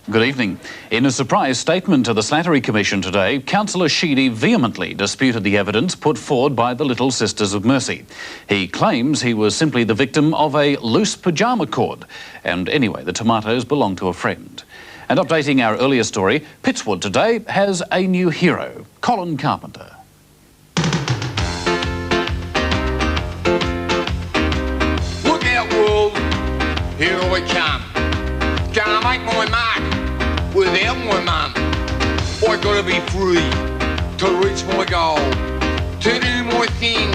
Good evening. In a surprise statement to the Slattery Commission today, Councillor Sheedy vehemently disputed the evidence put forward by the Little Sisters of Mercy. He claims he was simply the victim of a loose pyjama cord. And anyway, the tomatoes belong to a friend. And updating our earlier story, Pittswood today has a new hero, Col'n Carpenter. Look out, world. Here I come. Gonna make my mark without my mum. I gotta be free to reach my goal, to do my thing,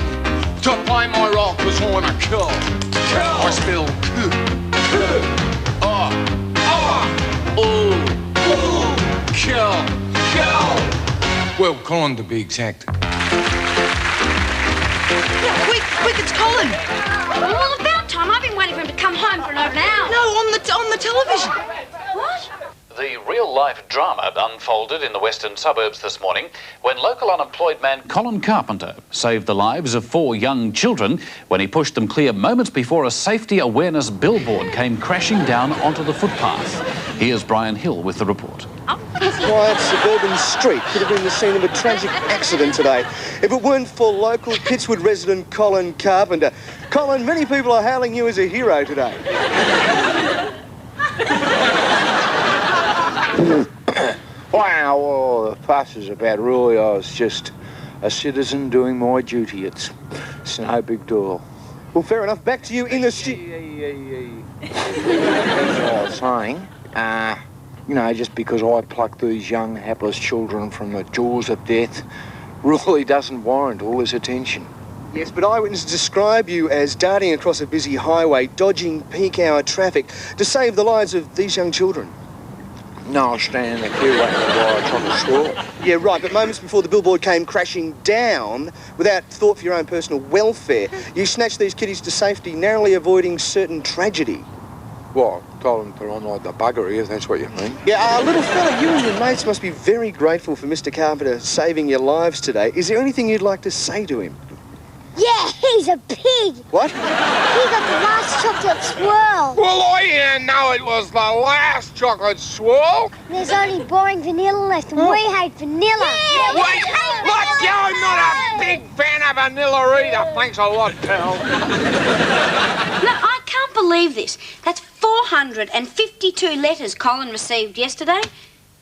to play my role, cause I'm a kill. I spell kill. Well, Colin to be exact. Yeah, quick, it's Colin. Well, about time. I've been waiting for him to come home for over an hour. No, on the television. What? The real-life drama unfolded in the western suburbs this morning when local unemployed man Col'n Carpenter saved the lives of 4 young children when he pushed them clear moments before a safety awareness billboard came crashing down onto the footpath. Here's Brian Hill with the report. Quiet suburban street could have been the scene of a tragic accident today if it weren't for local Pittswood resident Col'n Carpenter. Colin, many people are hailing you as a hero today. Wow, well, the fuss is about really, I was just a citizen doing my duty. It's no big deal. Well, fair enough. Back to you in the That's what I was saying. You know, just because I plucked these young, hapless children from the jaws of death really doesn't warrant all this attention. Yes, but eyewitnesses describe you as darting across a busy highway, dodging peak hour traffic to save the lives of these young children. No, I was standing in the queue waiting for the guy trying to swirl. Yeah, right, but moments before the billboard came crashing down, without thought for your own personal welfare, you snatched these kiddies to safety, narrowly avoiding certain tragedy. What? Told him to run like the buggery, if that's what you mean. Yeah, little fella, you and your mates must be very grateful for Mr. Carpenter saving your lives today. Is there anything you'd like to say to him? Yeah, he's a pig. What? He got the last chocolate swirl. Well, I didn't know it was the last chocolate swirl. There's only boring vanilla left, and we hate vanilla. Yeah, Wait, look, I'm not a big fan of vanilla either. Thanks a lot, pal. No, I can't believe this. That's 452 letters Colin received yesterday.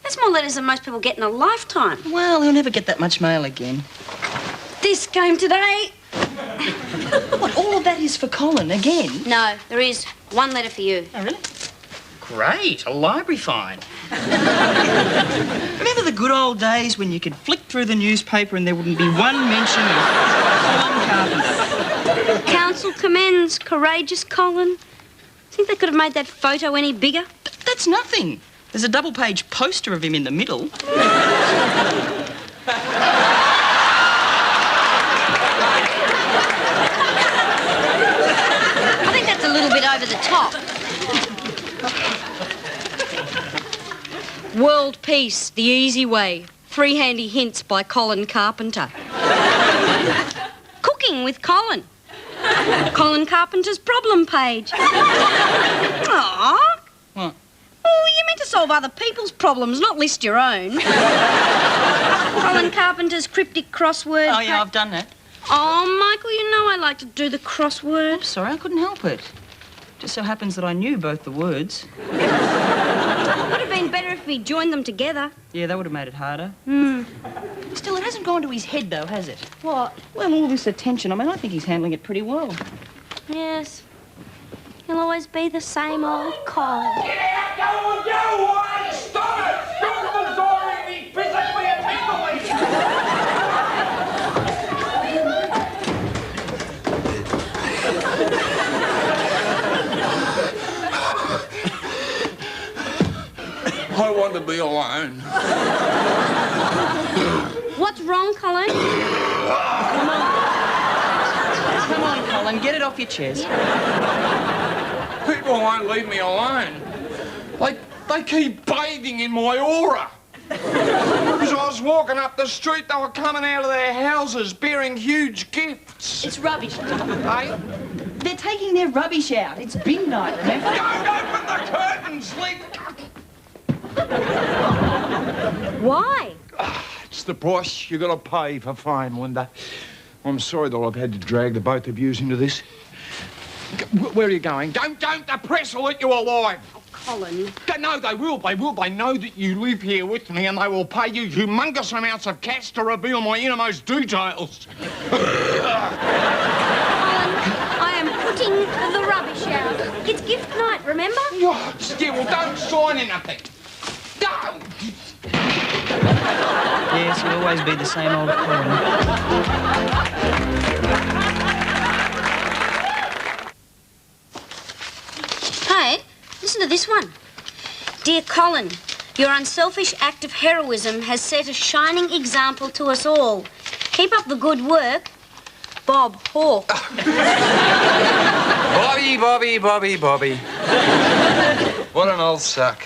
That's more letters than most people get in a lifetime. Well, he'll never get that much mail again. This came today. What, all of that is for Colin again? No, there is one letter for you. Oh, really? Great, a library find. Remember the good old days when you could flick through the newspaper and there wouldn't be one mention of Col'n Carpenter? Council commends courageous Colin. Think they could have made that photo any bigger? That's nothing. There's a double-page poster of him in the middle. I think that's a little bit over the top. World Peace, the easy way. 3 handy hints by Col'n Carpenter. Cooking with Colin. Col'n Carpenter's problem page. Aww. What? Oh, you meant to solve other people's problems, not list your own. Col'n Carpenter's cryptic crossword. Oh, yeah, I've done that. Oh, Michael, you know I like to do the crossword. I'm sorry, I couldn't help it. Just so happens that I knew both the words. Would have been better if we joined them together. Yeah, that would have made it harder. Still, it hasn't gone to his head, though, has it? What? Well, all this attention. I mean, I think he's handling it pretty well. Yes. He'll always be the same old Col. Get out, go on, go on! Stop it! Stop the door in me, physically and mentally! I want to be alone. What's wrong, Colin? Come on, Colin, get it off your chest. People won't leave me alone. They keep bathing in my aura. As I was walking up the street, they were coming out of their houses bearing huge gifts. It's rubbish. Hey? They're taking their rubbish out. It's bin night, remember? Don't open the curtains, Lee. Why? It's the price you got to pay for fame, Linda. I'm sorry that I've had to drag the both of yous into this. Where are you going? Don't! The press will eat you alive. Colin. No, they will. They know that you live here with me, and they will pay you humongous amounts of cash to reveal my innermost details. I am putting the rubbish out. It's gift night, remember? Oh, still, don't sign anything. Don't! Yes, you'll always be the same old Colin. Hey, listen to this one. Dear Colin, your unselfish act of heroism has set a shining example to us all. Keep up the good work. Bob Hawke. Bobby. What an old suck.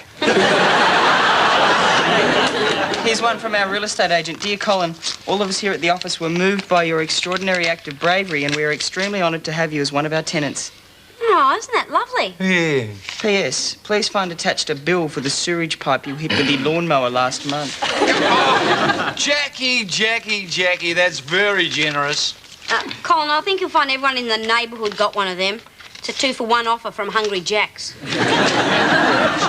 Here's one from our real estate agent. Dear Colin, all of us here at the office were moved by your extraordinary act of bravery, and we are extremely honoured to have you as one of our tenants. Oh, isn't that lovely? Yeah. P.S. Please find attached a bill for the sewage pipe you hit with the lawnmower last month. Oh, Jackie, that's very generous. Colin, I think you'll find everyone in the neighbourhood got one of them. It's a 2-for-1 offer from Hungry Jack's.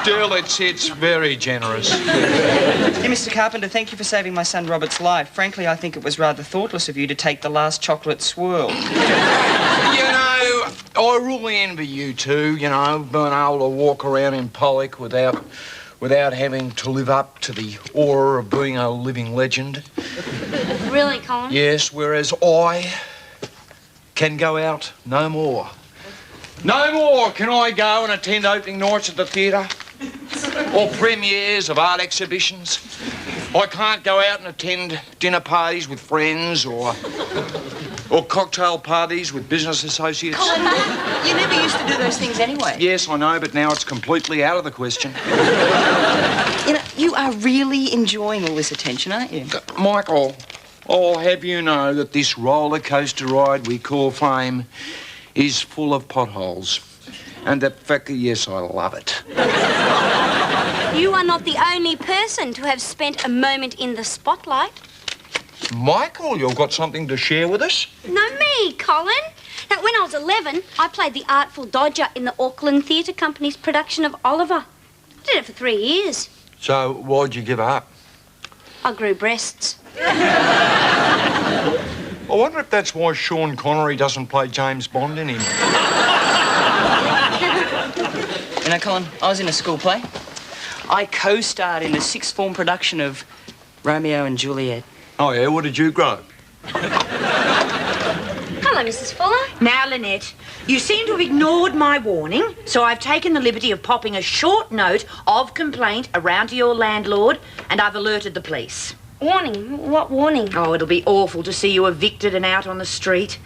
Still, it's very generous. Dear Mr. Carpenter, thank you for saving my son Robert's life. Frankly, I think it was rather thoughtless of you to take the last chocolate swirl. You know, I really envy you two, being able to walk around in Pollock without having to live up to the aura of being a living legend. Really, Colin? Yes, whereas I can go out no more. No more can I go and attend opening nights at the theatre or premieres of art exhibitions. I can't go out and attend dinner parties with friends or cocktail parties with business associates. Colin, you never used to do those things anyway. Yes, I know, but now it's completely out of the question. You are really enjoying all this attention, aren't you? Michael, I'll have you know that this roller coaster ride we call fame is full of potholes. And that fact, yes, I love it. You are not the only person to have spent a moment in the spotlight. Michael, you've got something to share with us? No, me, Colin. Now, when I was 11, I played the Artful Dodger in the Auckland Theatre Company's production of Oliver. I did it for 3 years. So, why'd you give up? I grew breasts. I wonder if that's why Sean Connery doesn't play James Bond anymore. Colin, I was in a school play. I co-starred in a 6th form production of Romeo and Juliet. Oh, yeah? What did you grow? Hello, Mrs. Fuller. Now, Lynette, you seem to have ignored my warning, so I've taken the liberty of popping a short note of complaint around to your landlord, and I've alerted the police. Warning? What warning? Oh, it'll be awful to see you evicted and out on the street.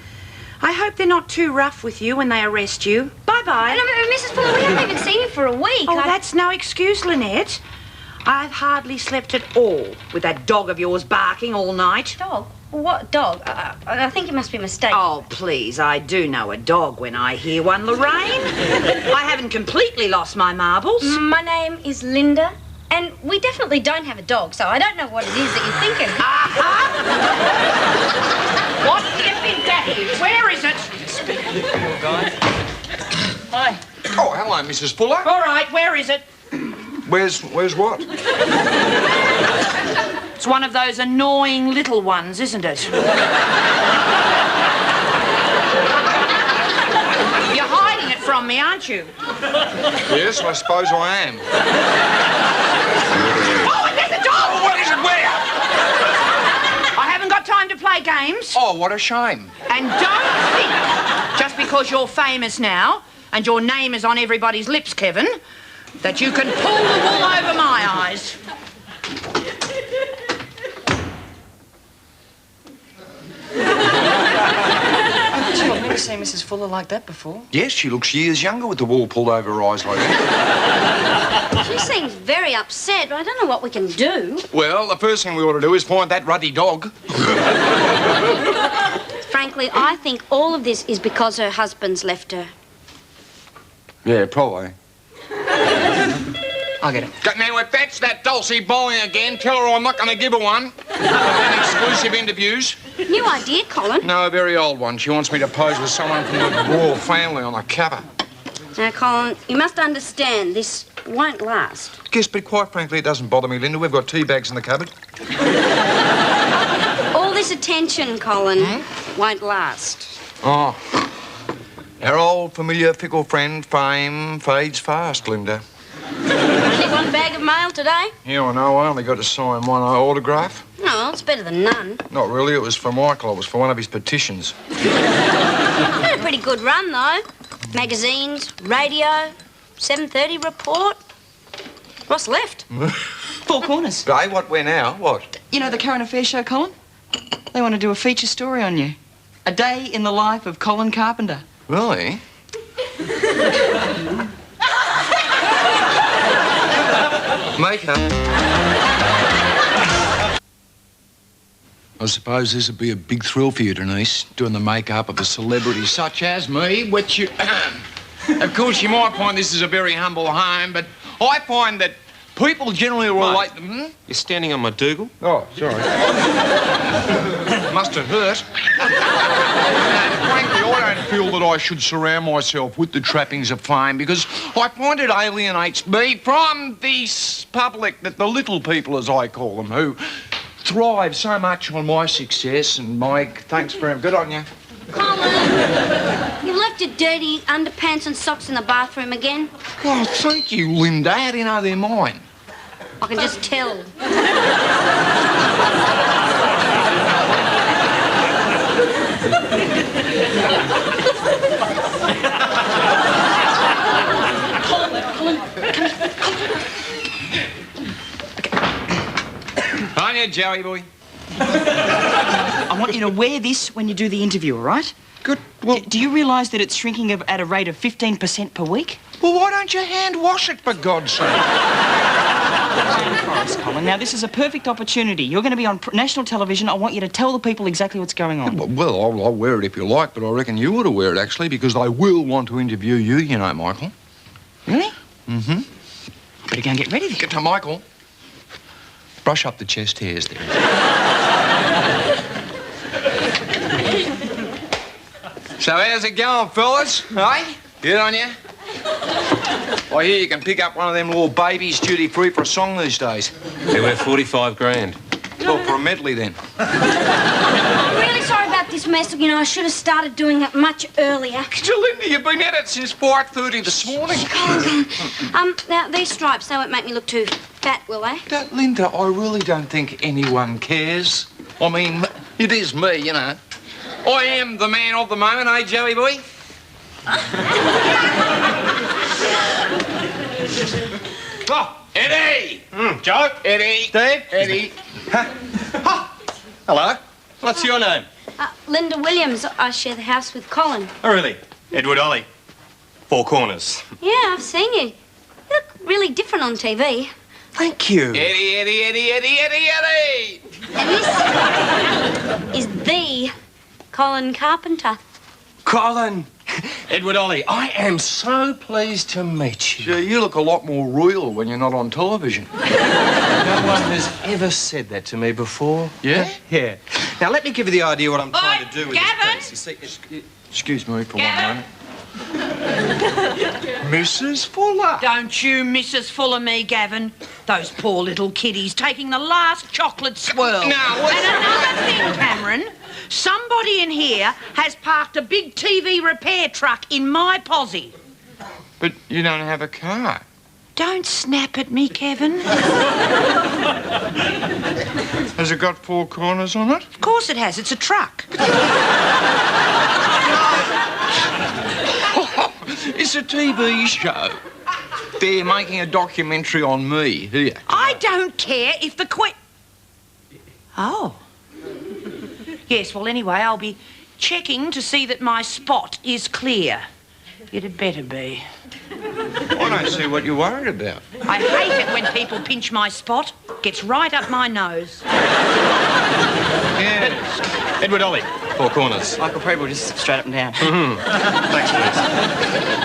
I hope they're not too rough with you when they arrest you. Bye-bye. No, Mrs. Fuller, we haven't even seen you for a week. Oh, that's no excuse, Lynette. I've hardly slept at all with that dog of yours barking all night. Dog? What dog? I think you must be mistaken. Oh, please, I do know a dog when I hear one, Lorraine. I haven't completely lost my marbles. My name is Linda, and we definitely don't have a dog, so I don't know what it is that you're thinking. What do you think that is? Where is it? Hi. Oh, hello, Mrs. Fuller. All right, where is it? Where's what? It's one of those annoying little ones, isn't it? You're hiding it from me, aren't you? Yes, I suppose I am. Oh, and there's a dog! Oh, what is it? Where? I haven't got time to play games. Oh, what a shame. And don't think, just because you're famous now, and your name is on everybody's lips, Kevin, that you can pull the wool over my eyes. I've never seen Mrs. Fuller like that before. Yes, she looks years younger with the wool pulled over her eyes like that. She seems very upset, but I don't know what we can do. Well, the first thing we ought to do is find that ruddy dog. Frankly, I think all of this is because her husband's left her. Yeah, probably. I'll get it. Now, if that's that Dulcie bowling again, tell her I'm not going to give her one. And exclusive interviews. New idea, Colin. No, a very old one. She wants me to pose with someone from the royal family on the cover. Now, Colin, you must understand this won't last. Yes, but quite frankly, it doesn't bother me, Linda. We've got tea bags in the cupboard. All this attention, Colin, won't last. Oh. Our old, familiar, fickle friend, fame, fades fast, Linda. Only one bag of mail today? Yeah, I know. I only got to sign one autograph. No, it's better than none. Not really. It was for Michael. It was for one of his petitions. Had a pretty good run, though. Magazines, radio, 7:30 report. What's left? Four Corners. Hey, what, where now? What? You know the current affairs show, Colin? They want to do a feature story on you. A day in the life of Col'n Carpenter. Really? Makeup. I suppose this would be a big thrill for you, Denise, doing the makeup of a celebrity such as me, which you... Of course, you might find this is a very humble home, but I find that people generally relate... You're standing on my Dougal. Oh, sorry. Must have hurt. Frankly, I don't feel that I should surround myself with the trappings of fame because I find it alienates me from the public, that the little people, as I call them, who thrive so much on my success. And Mike, thanks very much. Good on you. Colin, you left your dirty underpants and socks in the bathroom again. Oh, thank you, Linda. How do you know they're mine? I can just tell. On you, Joey boy. I want you to wear this when you do the interview, all right? Good. Well, Do you realise that it's shrinking at a rate of 15% per week? well, why don't you hand wash it, for God's sake? Christ, Colin. Now, this is a perfect opportunity. You're going to be on national television. I want you to tell the people exactly what's going on. Well, I'll wear it if you like, but I reckon you ought to wear it, actually, because they will want to interview you, you know, Michael. Really? Mm-hmm. I better go and get ready then. Get to Michael. Brush up the chest hairs there. So how's it going, fellas? Hey? Good on you? I hear you can pick up one of them little babies duty-free for a song these days. They're worth 45 grand. Well, for a medley, then. I'm really sorry about this mess. You know, I should have started doing it much earlier. Linda, you've been at it since 5:30 this morning. Now, these stripes, they won't make me look too fat, will they? Linda, I really don't think anyone cares. I mean, it is me, you know. I am the man of the moment, eh, Joey boy? Oh, Eddie! Joe? Eddie! Dave? Eddie! Hello. What's your name? Linda Williams. I share the house with Colin. Oh, really? Edward Ollie. Four Corners. Yeah, I've seen you. You look really different on TV. Thank you. Eddie, Eddie, Eddie, Eddie, Eddie, Eddie! And this is the Col'n Carpenter. Colin. Edward Ollie, I am so pleased to meet you. Gee, you look a lot more real when you're not on television. No one has ever said that to me before. Yeah? Yeah. Now, let me give you the idea what I'm trying Oi, to do with Gavin! this piece. You see, Excuse me for Gavin? 1 moment. Mrs. Fuller. Don't you Mrs. Fuller me, Gavin. Those poor little kiddies taking the last chocolate swirl. Now, what's... And another thing, Cameron. Somebody in here has parked a big TV repair truck in my posse. But you don't have a car. Don't snap at me, Kevin. Has it got 4 corners on it? Of course it has. It's a truck. It's a TV show. They're making a documentary on me here. I don't care if the Oh. Yes, well, anyway, I'll be checking to see that my spot is clear. It had better be. I don't see what you're worried about. I hate it when people pinch my spot. Gets right up my nose. Yes. Edward Ollie, Four Corners. Michael Preble, just straight up and down. Thanks, please.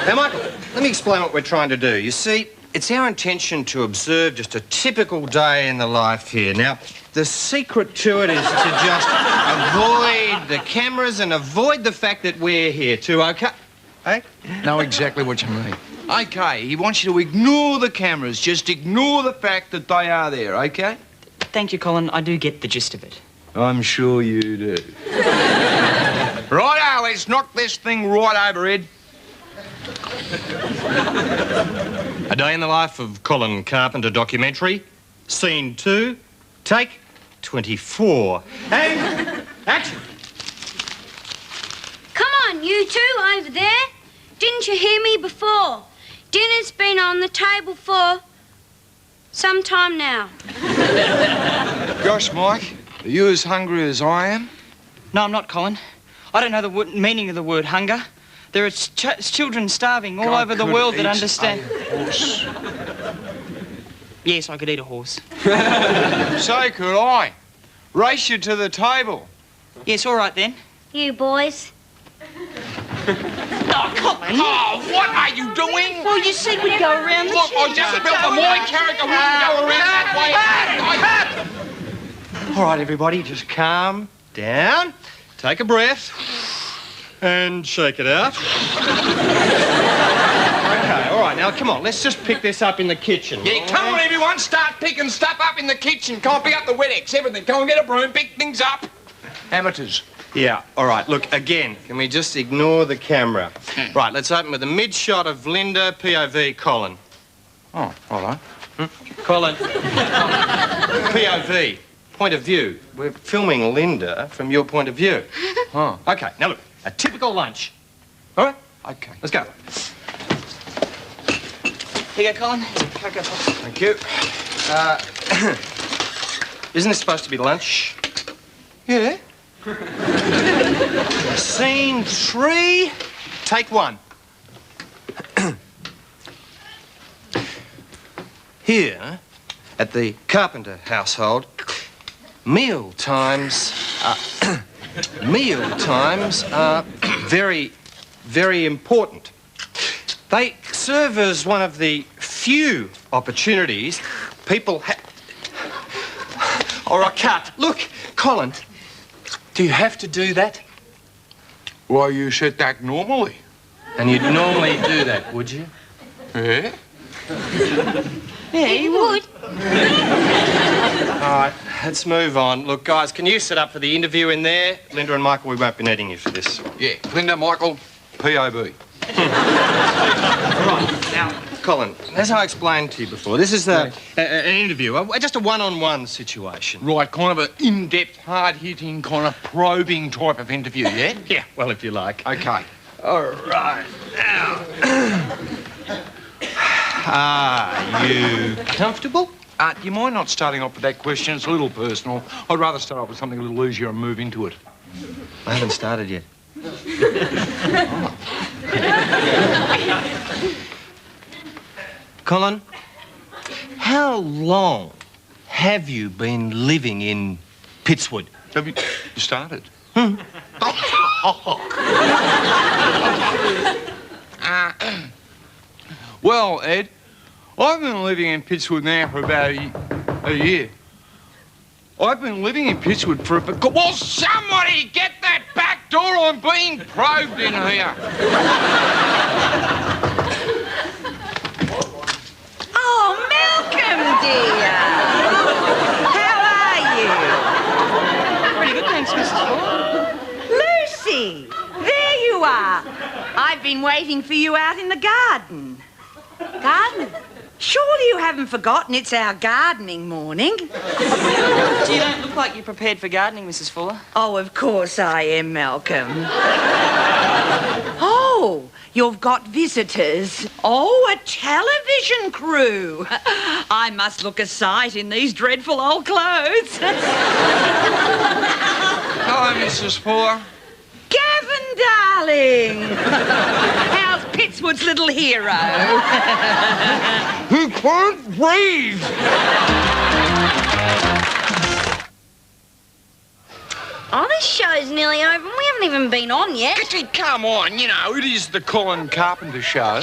Now, Michael, let me explain what we're trying to do. You see, it's our intention to observe just a typical day in the life here. Now, the secret to it is to just avoid the cameras and avoid the fact that we're here too, OK? Hey? Know exactly what you mean. OK, he wants you to ignore the cameras. Just ignore the fact that they are there, OK? Thank you, Colin. I do get the gist of it. I'm sure you do. Righto, let's knock this thing right over, Ed. A day in the life of Col'n Carpenter documentary. Scene 2, take 24. And action! Come on, you two over there. Didn't you hear me before? Dinner's been on the table for some time now. Gosh, Mike, are you as hungry as I am? No, I'm not, Colin. I don't know the meaning of the word hunger. There are children starving all over the world that understand. Horse. Yes, I could eat a horse. So could I. Race you to the table. Yes, all right then. You boys. Oh, Colin. Oh, what are you doing? Well, you said we'd go around the Look, I just built for my character. We can go around that way. All right, everybody, just calm down. Take a breath. And shake it out. OK, all right, now, come on, let's just pick this up in the kitchen. Yeah, come on, everyone, start picking stuff up in the kitchen. Come on, pick up the Wedex, everything. Go and get a broom, pick things up. Amateurs. Yeah, all right, look, again, can we just ignore the camera? Right, let's open with a mid-shot of Linda, POV, Colin. Oh, all right. Colin. POV, point of view. We're filming Linda from your point of view. Oh. OK, now look, a typical lunch. All right? OK. Let's go. Here you go, Colin. Cocoa Pops. Thank you. Isn't this supposed to be lunch? Yeah. Scene 3, take 1. Here, at the Carpenter household, meal times are very, very important. They serve as one of the few opportunities people have. All right, cut. Look, Colin, do you have to do that? Well, you said that normally. And you'd normally do that, would you? Yeah? Yeah, you would. All right, let's move on. Look, guys, can you set up for the interview in there? Linda and Michael, we won't be needing you for this. Yeah, Linda, Michael, POB. Right, now, Colin, as I explained to you before, this is an interview, just a one-on-one situation. Right, kind of an in-depth, hard-hitting, kind of probing type of interview, yeah? Yeah, well, if you like. OK. All right, now. Are you comfortable? Do you mind not starting off with that question? It's a little personal. I'd rather start off with something a little easier and move into it. I haven't started yet. Colin, how long have you been living in Pittswood? Have you started? Well, Ed, I've been living in Pittswood now for about a year. I've been living in Pittswood for a bit. Well, somebody get that back door! I'm being probed in here. Oh, Malcolm, dear. How are you? Pretty good, thanks, Mrs. Ford. Lucy, there you are. I've been waiting for you out in the garden. Garden? Surely you haven't forgotten it's our gardening morning. You don't look like you're prepared for gardening, Mrs. Fuller. Oh, of course I am, Malcolm. Oh, you've got visitors. Oh, a television crew. I must look a sight in these dreadful old clothes. Hello, Mrs. Fuller. Gavin, darling. How's Pittswood's little hero? He can't breathe. Oh, this show's nearly over and we haven't even been on yet. Come on, you know, it is the Col'n Carpenter show.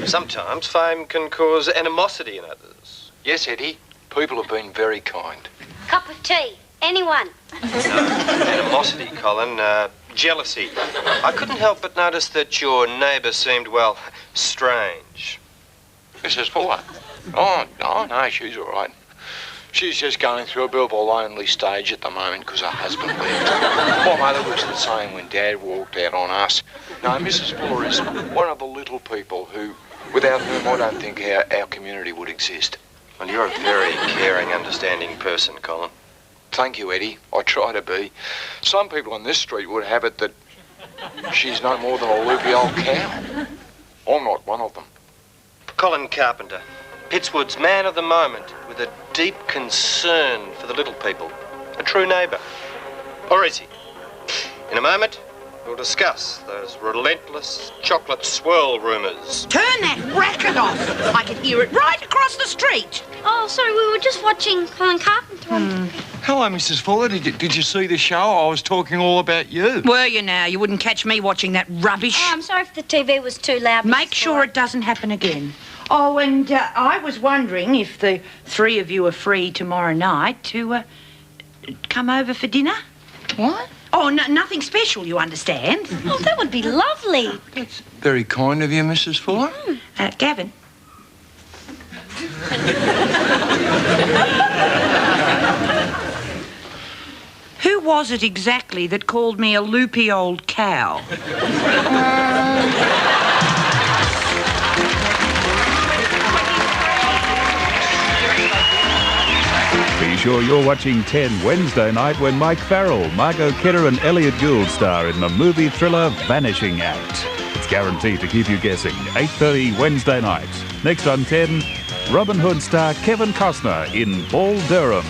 Sometimes fame can cause animosity in others. Yes, Eddie, people have been very kind. Cup of tea. Anyone. Animosity, Colin. Jealousy. I couldn't help but notice that your neighbour seemed, well, strange. Mrs. Fuller? Oh, no, she's all right. She's just going through a bit of a lonely stage at the moment because her husband left. My mother was the same when Dad walked out on us. No, Mrs. Fuller is one of the little people who, without whom I don't think our community would exist. Well, you're a very caring, understanding person, Colin. Thank you, Eddie. I try to be. Some people on this street would have it that she's no more than a loopy old cow. I'm not one of them. Col'n Carpenter, Pittswood's man of the moment with a deep concern for the little people. A true neighbour. Or is he? In a moment, we'll discuss those relentless chocolate swirl rumours. Turn that racket off. I can hear it right across the street. Oh, sorry, we were just watching Col'n Carpenter. Hello, Mrs. Fuller. Did you see the show? I was talking all about you. Were you now? You wouldn't catch me watching that rubbish. Oh, I'm sorry if the TV was too loud. Make sure it doesn't happen again. Oh, and I was wondering if the three of you are free tomorrow night to come over for dinner. What? Oh, no, nothing special, you understand. Oh, that would be lovely. That's very kind of you, Mrs. Fuller. Gavin. Who was it exactly that called me a loopy old cow? Be sure you're watching 10 Wednesday night when Mike Farrell, Margot Kidder and Elliot Gould star in the movie thriller Vanishing Act. It's guaranteed to keep you guessing. 8:30 Wednesday night. Next on 10, Robin Hood star Kevin Costner in Bull Durham.